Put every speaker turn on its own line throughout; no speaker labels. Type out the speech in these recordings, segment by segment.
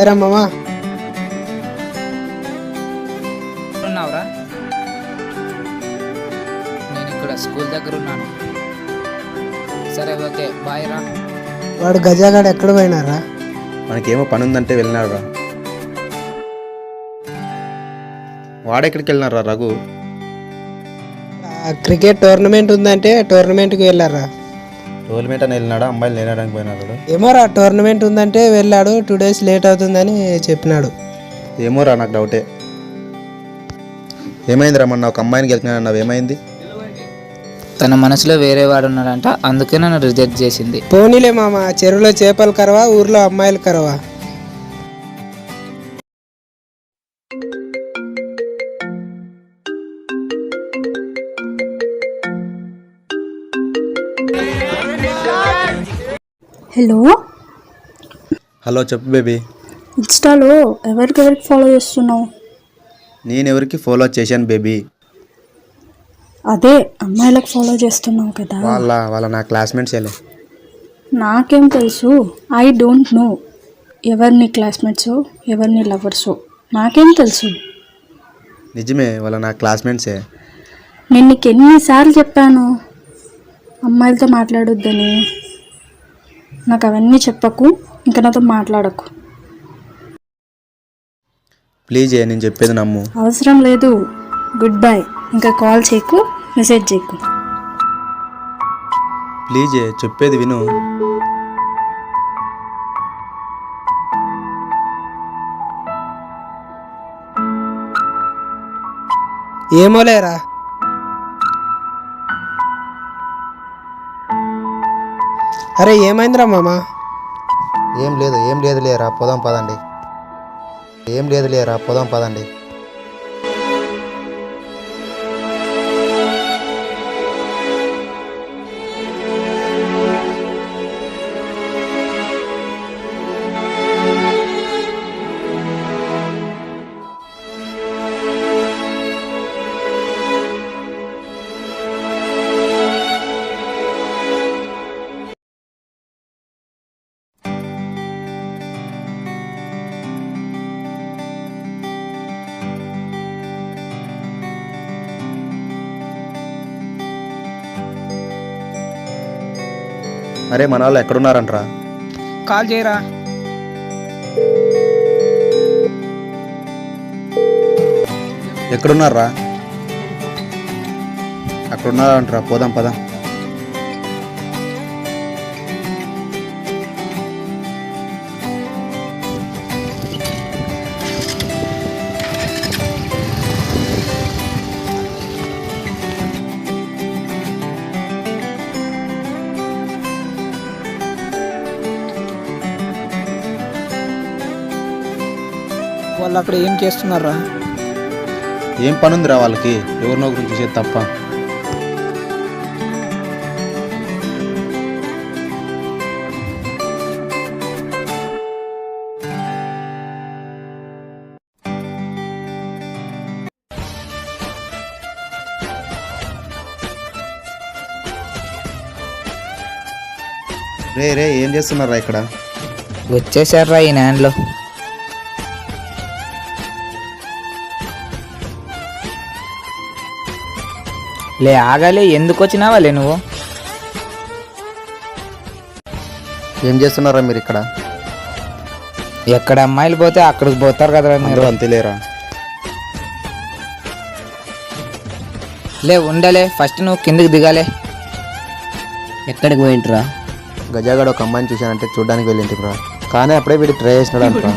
Hi రా మామా.
ఉన్నావురా? నేను ఇక్కడ స్కూల్ దగ్గర ఉన్నాను. సరే ఓకే బాయ్ రా.
వాడు గజాగాడు ఎక్కడ పోయినారా?
మనకేమో పని ఉందంటే వెళ్ళినాడు రా. వాడెక్కడికి వెళ్ళినారా రఘు?
క్రికెట్ టోర్నమెంట్ ఉందంటే టోర్నమెంట్కి వెళ్ళారా?
టోర్నమెంట్ అని వెళ్ళినాడా? అమ్మాయిలు నేనడానికి పోయినాడు.
ఏమోరా, టోర్నమెంట్ ఉందంటే వెళ్ళాడు. 2 days లేట్ అవుతుందని చెప్పినాడు.
ఏమో రా, నాకు డౌటే. ఏమైందిరా? మొన్న ఒక అమ్మాయిని గెలిచినాడు, ఏమైంది?
తన మనసులో వేరే వాడు ఉన్నాడంట, అందుకే నన్ను రిజెక్ట్ చేసింది.
పోనీలే మామ, చెరువులో చేపలు కరవా, ఊర్లో అమ్మాయిలు కరవా?
హలో
హలో, చెప్పు బేబీ.
ఇన్స్టాలో ఎవరికి ఫాలో చేస్తున్నావు?
నేను ఎవరికి ఫాలో చేశాను బేబీ?
అదే అమ్మాయిలకు ఫాలో చేస్తున్నావు కదా.
వాళ్ళ నా క్లాస్మేట్సేలే.
నాకేం తెలుసు? ఐ డోంట్ నో ఎవరు నీ క్లాస్మేట్సో ఎవరు నీ లవర్సో. నాకేం తెలుసు?
నిజమే, వాళ్ళ నా క్లాస్మేట్సే.
నేను నీకు ఎన్నిసార్లు చెప్పాను అమ్మాయిలతో మాట్లాడొద్దని. నాకు అవన్నీ చెప్పకు, ఇంకా నాతో మాట్లాడకు
ప్లీజ్, నేను చెప్పేది నమ్ము.
అవసరం లేదు. Good bye. ఇంకా కాల్ చేయకు, మెసేజ్ చేయకు.
ప్లీజ్ చెప్పేది విను.
ఏమోలేరా. అరే ఏమైందిరా మామా?
ఏం లేదు లేరా, పోదాం పదండి. ఏం లేదు లేరా, పోదాం పదండి. అరే మన వాళ్ళు ఎక్కడున్నారంట్రా?
కాల్ చేయరా.
ఎక్కడున్నారా? అక్కడున్నారంట్రా, పోదాం పదా.
వాళ్ళు అక్కడ ఏం చేస్తున్నారా?
ఏం పని ఉందిరా వాళ్ళకి? ఎవరినో గురించి చూసేది తప్ప. రే ఏం చేస్తున్నారా ఇక్కడ?
వచ్చేసారా ఈ న్యాన్లో. లే ఆగాలి, ఎందుకు వచ్చినావాలే నువ్వు?
ఏం చేస్తున్నారా మీరు ఇక్కడ?
ఎక్కడ అమ్మాయిలు పోతే అక్కడికి పోతారు కదరా మీరు.
అందరూ అంతేలేరా.
లే ఉండలే, ఫస్ట్ నువ్వు కిందకి దిగాలే. ఎక్కడికి పోయింట్రా?
గజాగడ ఒక అమ్మాయిని చూశానంటే చూడడానికి వెళ్ళింటిరా, కానీ అప్పుడే వీడు ట్రై చేసినాడు అంటారా.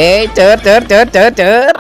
ఏ చోర్ చోర్ చోర్ చోర్ చోర్.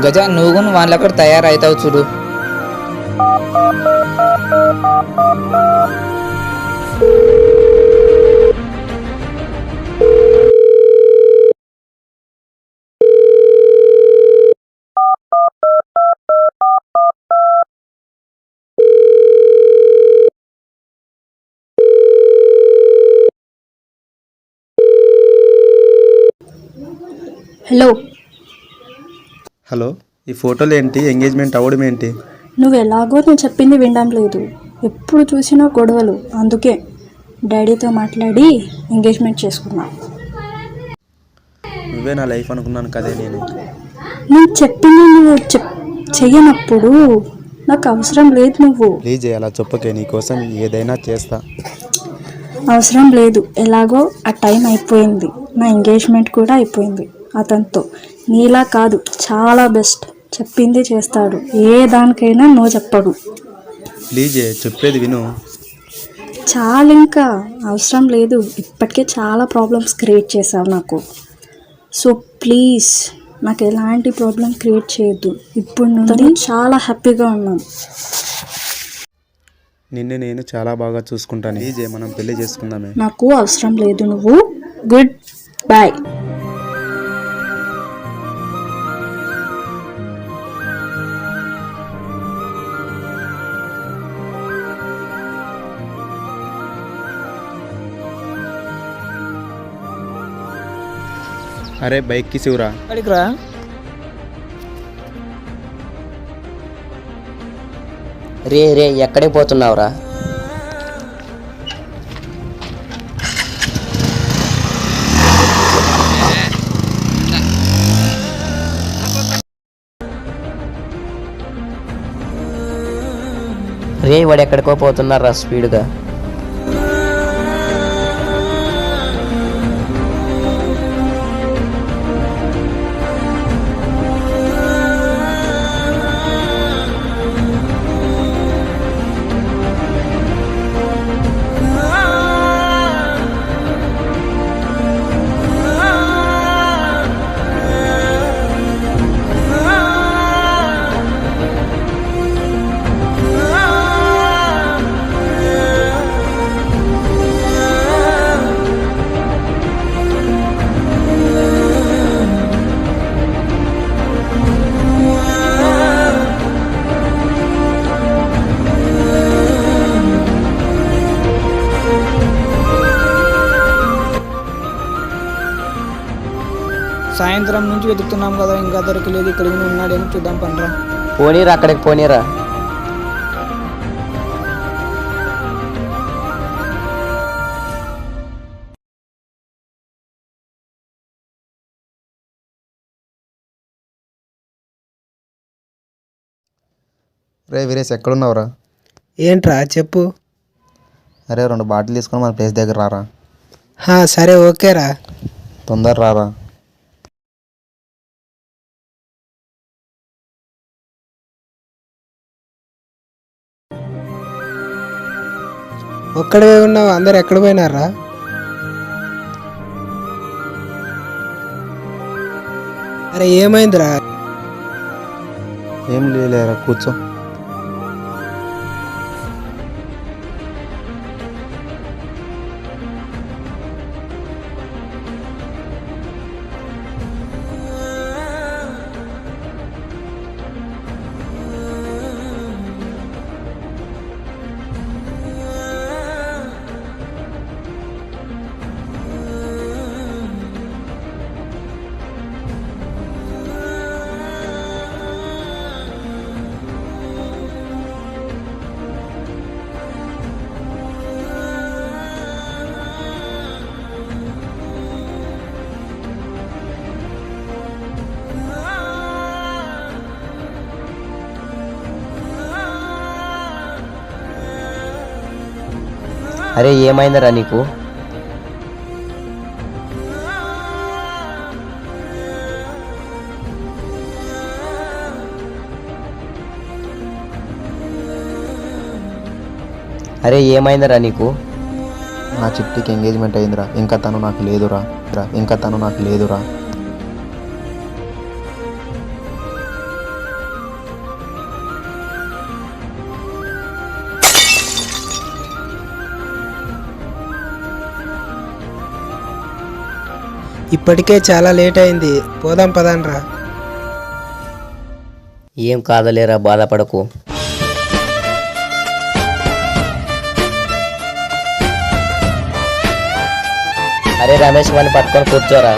గజ, నువ్వు వాళ్ళక్కడ తయారవుతావు చూడు.
హలో,
హలో, ఈ ఫోటోలు ఏంటి? ఎంగేజ్మెంట్ అవ్వడం ఏంటి?
నువ్వు ఎలాగో నేను చెప్పింది వినడం లేదు. ఎప్పుడు చూసినా గొడవలు. అందుకే డాడీతో మాట్లాడి ఎంగేజ్మెంట్ చేసుకున్నా.
నువ్వే నా లైఫ్ అనుకున్నాను కదే నేను.
నేను చెప్పింది నువ్వు చెయ్యనప్పుడు నాకు అవసరం లేదు. నువ్వు
ప్లీజ్ అలా చెప్పకే, నీకోసం ఏదైనా చేస్తా.
అవసరం లేదు. ఎలాగో ఆ టైం అయిపోయింది. నా ఎంగేజ్మెంట్ కూడా అయిపోయింది అతనితో. నీలా కాదు, చాలా బెస్ట్. చెప్పింది చేస్తాడు. ఏ దానికైనా నో చెప్పడు.
ప్లీజ్ చెప్పేది విను.
చాలా ఇంకా అవసరం లేదు. ఇప్పటికే చాలా ప్రాబ్లమ్స్ క్రియేట్ చేసావు నాకు. సో ప్లీజ్ నాకు ఎలాంటి ప్రాబ్లం క్రియేట్ చేయొద్దు. ఇప్పుడు నుండి చాలా హ్యాపీగా ఉన్నాను.
నిన్ను నేను చాలా బాగా చూసుకుంటాను. ప్లీజ్ మనం పెళ్లి చేసుకుందామే.
నాకు అవసరం లేదు. నువ్వు గుడ్ బై.
అరే బైక్కి శివరా.
ఎక్కడికి రా?
రే ఎక్కడికి పోతున్నావురా? రే వాడు ఎక్కడికో పోతున్నారా స్పీడ్గా.
సాయంత్రం నుంచి వెతుకుతున్నాం కదా, ఇంకా దొరకలేదు. ఇక్కడికి ఉన్నాడేమో చూద్దాం పండ్రా.
పోనీరా, అక్కడికి పోనీరా.
రే వీరేష్ ఎక్కడున్నావురా?
ఏంట్రా చెప్పు.
అరే 2 బాటిల్ తీసుకొని మన ప్లేస్ దగ్గర రారా.
సరే ఓకేరా.
తొందర రారా.
ఒక్కడే ఉన్నావు, అందరు ఎక్కడ పోయినారా? అరే ఏమైందిరా?
ఏం లేరా, కూర్చో.
అరే ఏమైందిరా నీకు? అరే ఏమైందిరా నీకు?
నా చిట్టికి ఎంగేజ్మెంట్ అయిందిరా. ఇంకా తను నాకు లేదురా.
ఇప్పటికే చాలా లేట్ అయింది, పోదాం పదాన్రా.
ఏం కాదలేరా, బాధపడకు. అరే రమేష్ వాడిని పట్టుకొని కూర్చోరా.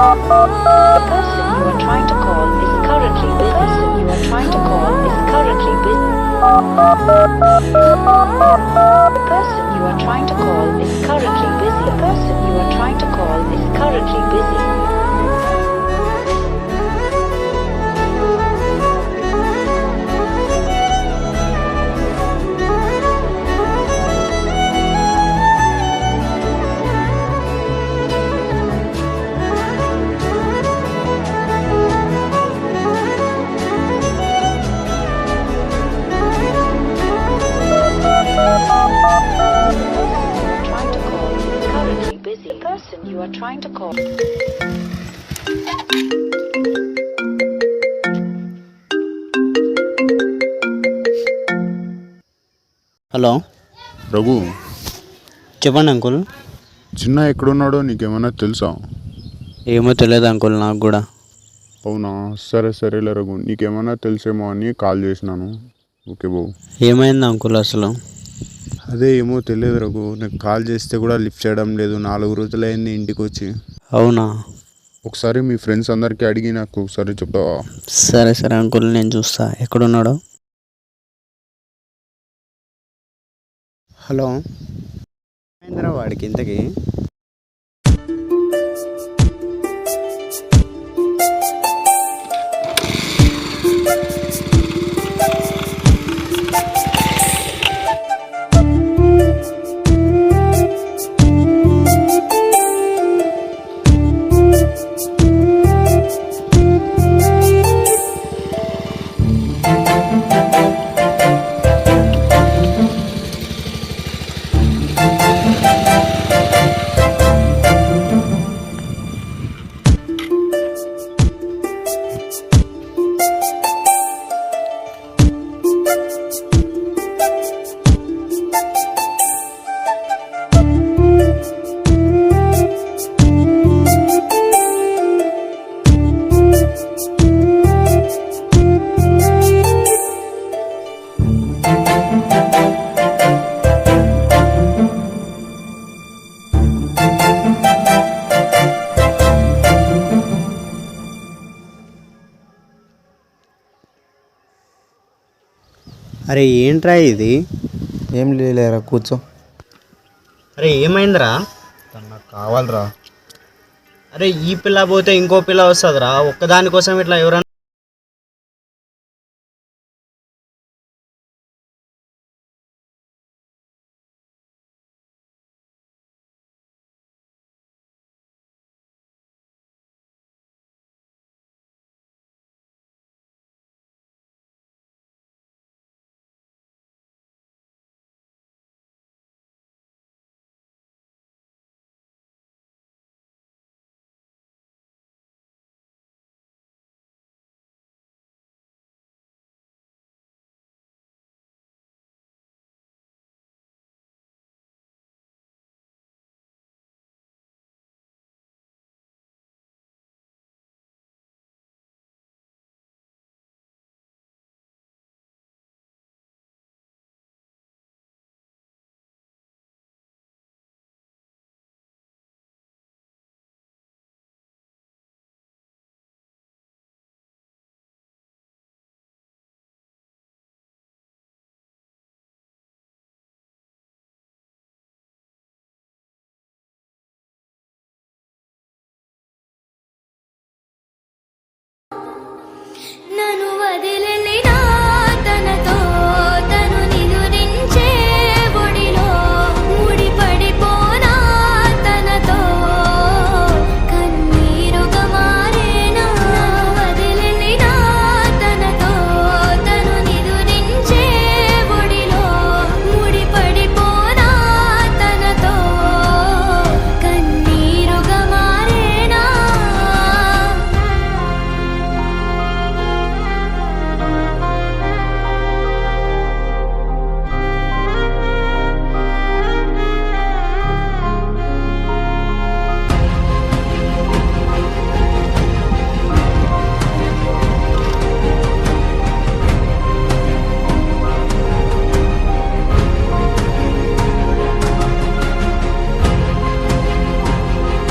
person you are trying to call is currently busy. The person you are trying to call is currently busy. The person you are trying to call is currently busy. The person you are trying to call is currently busy. The person you are trying to call.
Hello
Raghu,
చెప్పండి uncle.
చిన్న ఎక్కడున్నాడో నీకేమన్నా తెలుసా?
ఏమో తెలియదు uncle నాకు కూడా.
అవునా, సరే సరేలే రఘు, నీకేమన్నా తెలుసేమో అని కాల్ చేసినాను. ఓకే బాబు.
ఏమైంది అంకుల్ అసలు?
అదే ఏమో తెలియదు రఘు, నీకు కాల్ చేస్తే కూడా లిఫ్ట్ చేయడం లేదు. 4 రోజులైంది ఇంటికి వచ్చి.
అవునా?
ఒకసారి మీ ఫ్రెండ్స్ అందరికీ అడిగి నాకు ఒకసారి చెప్తావా?
సరే సరే అంకుల్, నేను చూస్తా ఎక్కడున్నాడో. హలో, ఏంద్రా వాడికి ఇంతకీ? అరే ఏంట్రా ఇది?
ఏం లేరా, కూర్చో.
అరే ఏమైందిరా?
నాకు కావాలరా.
అరే ఈ పిల్ల పోతే ఇంకో పిల్ల వస్తుందిరా. ఒక్కదానికోసం ఇట్లా ఎవరైనా